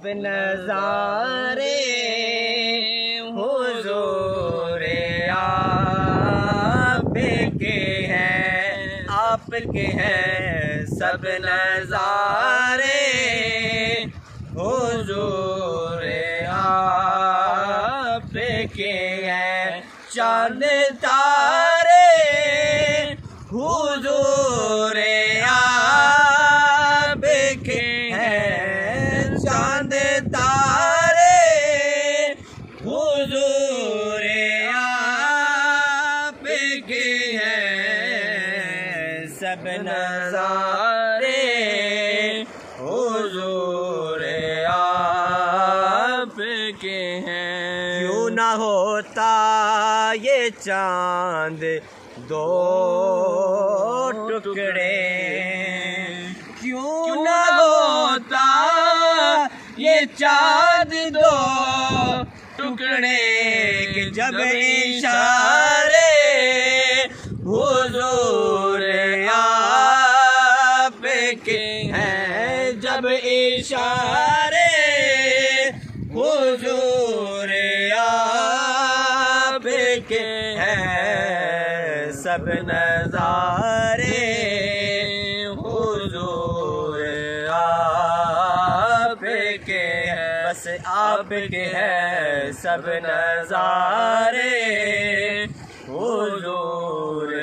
नज़ारे हुज़ूर आपके हैं, आपके हैं सब नज़ारे हुज़ूर आपके हैं। चाँद तारे हुज़ूर आपके हैं, चाँद तारे हुज़ूर आपके हैं, सब नज़ारे हुज़ूर आपके हैं। क्यों ना होता ये चाँद दो टुकड़े, क्यों ना होता ये चाँद दो टुकड़े, कि जब इशारे हुज़ूर आपके हैं, जब इशारे हुज़ूर आपके हैं, सब नज़ारे हुज़ूर आपके हैं। बस आपके हैं सब नज़ारे हुज़ूर